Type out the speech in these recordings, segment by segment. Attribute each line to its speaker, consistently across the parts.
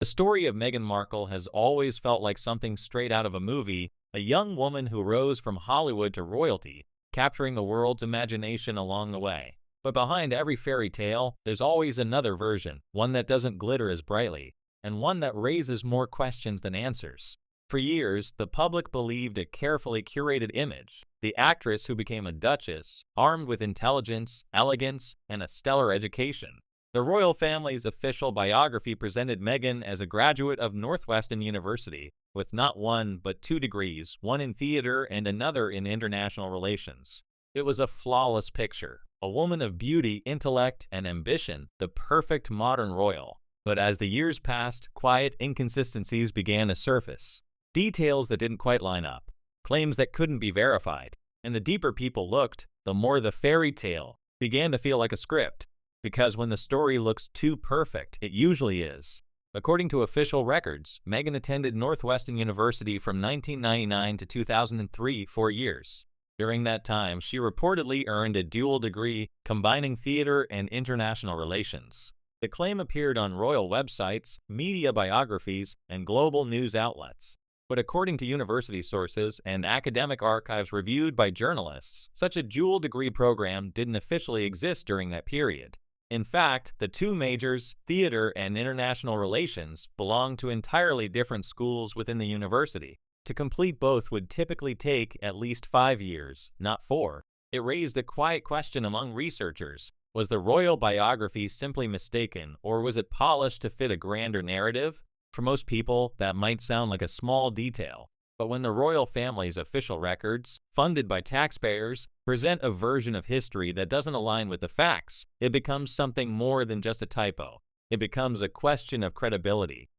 Speaker 1: The story of Meghan Markle has always felt like something straight out of a movie, a young woman who rose from Hollywood to royalty, capturing the world's imagination along the way. But behind every fairy tale, there's always another version, one that doesn't glitter as brightly, and one that raises more questions than answers. For years, the public believed a carefully curated image, the actress who became a duchess, armed with intelligence, elegance, and a stellar education. The royal family's official biography presented Meghan as a graduate of Northwestern University, with not one but two degrees, one in theater and another in international relations. It was a flawless picture, a woman of beauty, intellect, and ambition, the perfect modern royal. But as the years passed, quiet inconsistencies began to surface. Details that didn't quite line up, claims that couldn't be verified, and the deeper people looked, the more the fairy tale began to feel like a script. Because when the story looks too perfect, it usually is. According to official records, Meghan attended Northwestern University from 1999 to 2003, 4 years. During that time, she reportedly earned a dual degree combining theater and international relations. The claim appeared on royal websites, media biographies, and global news outlets. But according to university sources and academic archives reviewed by journalists, such a dual degree program didn't officially exist during that period. In fact, the two majors, theater and international relations, belonged to entirely different schools within the university. To complete both would typically take at least 5 years, not 4. It raised a quiet question among researchers. Was the royal biography simply mistaken, or was it polished to fit a grander narrative? For most people, that might sound like a small detail. But when the royal family's official records, funded by taxpayers, present a version of history that doesn't align with the facts, it becomes something more than just a typo. It becomes a question of credibility.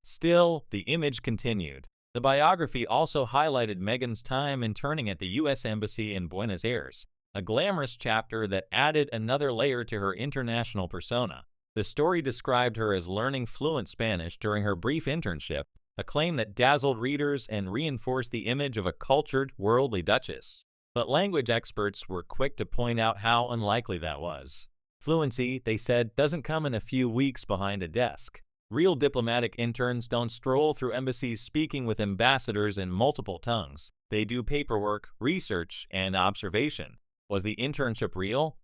Speaker 1: Still, the image continued. The biography also highlighted Meghan's time interning at the U.S. Embassy in Buenos Aires, a glamorous chapter that added another layer to her international persona. The story described her as learning fluent Spanish during her brief internship, a claim that dazzled readers and reinforced the image of a cultured, worldly duchess. But language experts were quick to point out how unlikely that was. Fluency, they said, doesn't come in a few weeks behind a desk. Real diplomatic interns don't stroll through embassies speaking with ambassadors in multiple tongues. They do paperwork, research, and observation. Was the internship real?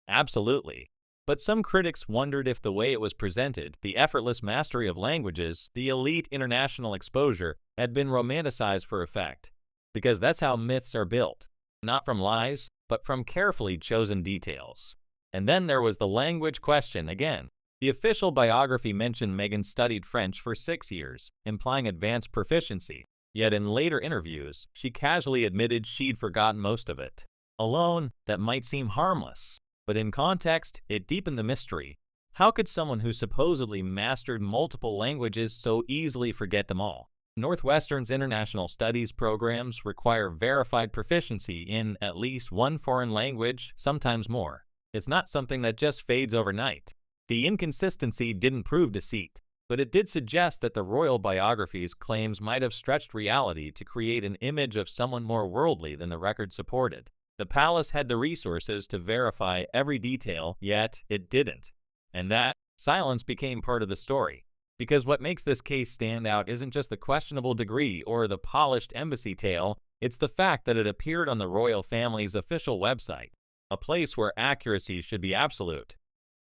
Speaker 1: Absolutely. But some critics wondered if the way it was presented, the effortless mastery of languages, the elite international exposure, had been romanticized for effect. Because that's how myths are built. Not from lies, but from carefully chosen details. And then there was the language question again. The official biography mentioned Meghan studied French for 6 years, implying advanced proficiency. Yet in later interviews, she casually admitted she'd forgotten most of it. Alone, that might seem harmless. But in context, it deepened the mystery. How could someone who supposedly mastered multiple languages so easily forget them all? Northwestern's international studies programs require verified proficiency in at least one foreign language, sometimes more. It's not something that just fades overnight. The inconsistency didn't prove deceit, but it did suggest that the royal biography's claims might have stretched reality to create an image of someone more worldly than the record supported. The palace had the resources to verify every detail, yet it didn't. And that silence became part of the story. Because what makes this case stand out isn't just the questionable degree or the polished embassy tale, it's the fact that it appeared on the royal family's official website, a place where accuracy should be absolute.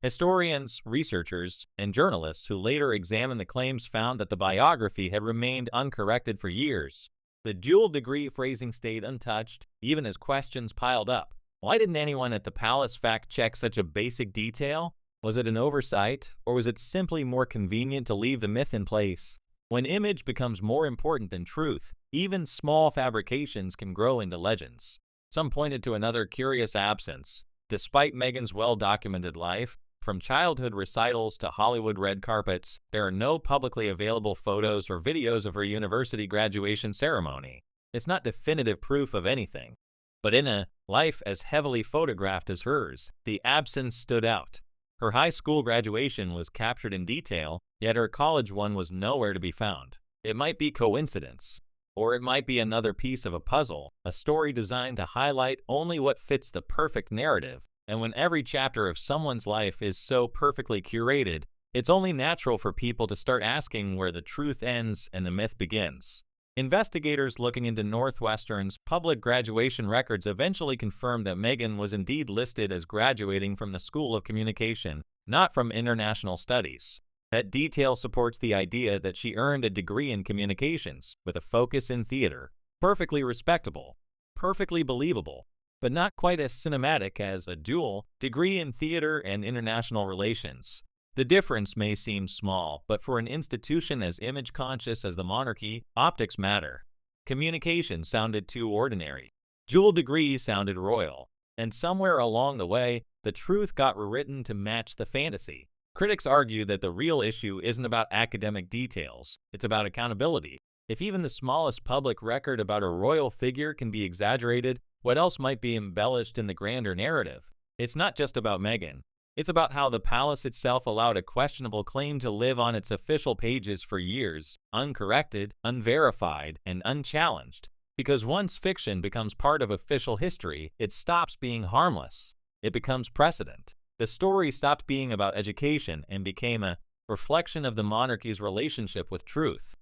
Speaker 1: Historians, researchers, and journalists who later examined the claims found that the biography had remained uncorrected for years. The dual degree phrasing stayed untouched, even as questions piled up. Why didn't anyone at the palace fact-check such a basic detail? Was it an oversight, or was it simply more convenient to leave the myth in place? When image becomes more important than truth, even small fabrications can grow into legends. Some pointed to another curious absence. Despite Meghan's well-documented life, from childhood recitals to Hollywood red carpets, there are no publicly available photos or videos of her university graduation ceremony. It's not definitive proof of anything. But in a life as heavily photographed as hers, the absence stood out. Her high school graduation was captured in detail, yet her college one was nowhere to be found. It might be coincidence, or it might be another piece of a puzzle, a story designed to highlight only what fits the perfect narrative. And when every chapter of someone's life is so perfectly curated, It's only natural for people to start asking where the truth ends and the myth begins. Investigators looking into Northwestern's public graduation records eventually confirmed that Meghan was indeed listed as graduating from the School of Communication, not from International Studies. That detail supports the idea that she earned a degree in communications with a focus in theater. Perfectly respectable, perfectly believable, but not quite as cinematic as a dual degree in theater and international relations. The difference may seem small, but for an institution as image-conscious as the monarchy, optics matter. Communication sounded too ordinary. Dual degree sounded royal. And somewhere along the way, the truth got rewritten to match the fantasy. Critics argue that the real issue isn't about academic details, it's about accountability. If even the smallest public record about a royal figure can be exaggerated, what else might be embellished in the grander narrative? It's not just about Meghan. It's about how the palace itself allowed a questionable claim to live on its official pages for years, uncorrected, unverified, and unchallenged. Because once fiction becomes part of official history, it stops being harmless. It becomes precedent. The story stopped being about education and became a reflection of the monarchy's relationship with truth.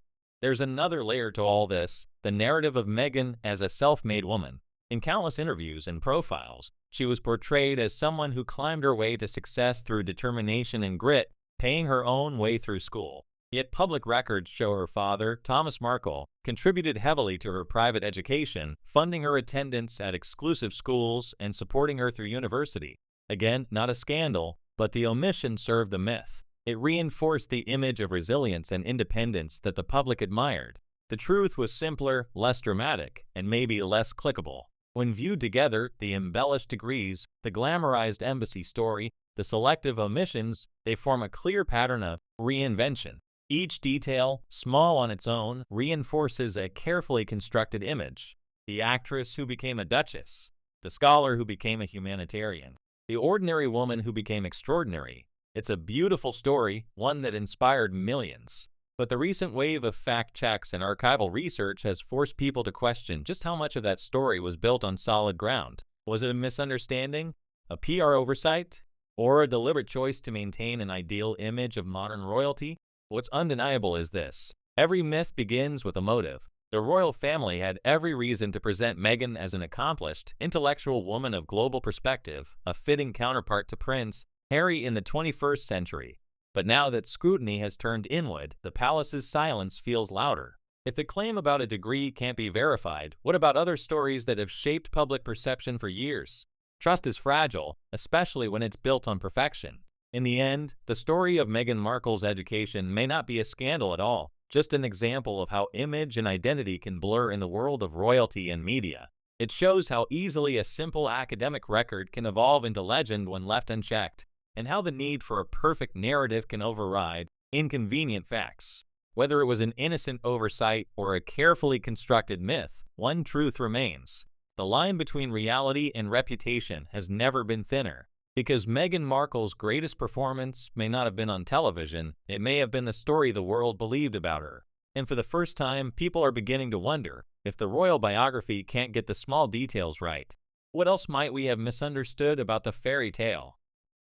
Speaker 1: There's another layer to all this, the narrative of Meghan as a self-made woman. In countless interviews and profiles, she was portrayed as someone who climbed her way to success through determination and grit, paying her own way through school. Yet public records show her father, Thomas Markle, contributed heavily to her private education, funding her attendance at exclusive schools and supporting her through university. Again, not a scandal, but the omission served the myth. It reinforced the image of resilience and independence that the public admired. The truth was simpler, less dramatic, and maybe less clickable. When viewed together, the embellished degrees, the glamorized embassy story, the selective omissions, they form a clear pattern of reinvention. Each detail, small on its own, reinforces a carefully constructed image. The actress who became a duchess, the scholar who became a humanitarian, the ordinary woman who became extraordinary. It's a beautiful story, one that inspired millions. But the recent wave of fact checks and archival research has forced people to question just how much of that story was built on solid ground. Was it a misunderstanding, a PR oversight, or a deliberate choice to maintain an ideal image of modern royalty? What's undeniable is this. Every myth begins with a motive. The royal family had every reason to present Meghan as an accomplished, intellectual woman of global perspective, a fitting counterpart to Prince Harry in the 21st century. But now that scrutiny has turned inward, the palace's silence feels louder. If the claim about a degree can't be verified, what about other stories that have shaped public perception for years? Trust is fragile, especially when it's built on perfection. In the end, the story of Meghan Markle's education may not be a scandal at all, just an example of how image and identity can blur in the world of royalty and media. It shows how easily a simple academic record can evolve into legend when left unchecked, and how the need for a perfect narrative can override inconvenient facts. Whether it was an innocent oversight or a carefully constructed myth, one truth remains. The line between reality and reputation has never been thinner. Because Meghan Markle's greatest performance may not have been on television, it may have been the story the world believed about her. And for the first time, people are beginning to wonder if the royal biography can't get the small details right. What else might we have misunderstood about the fairy tale?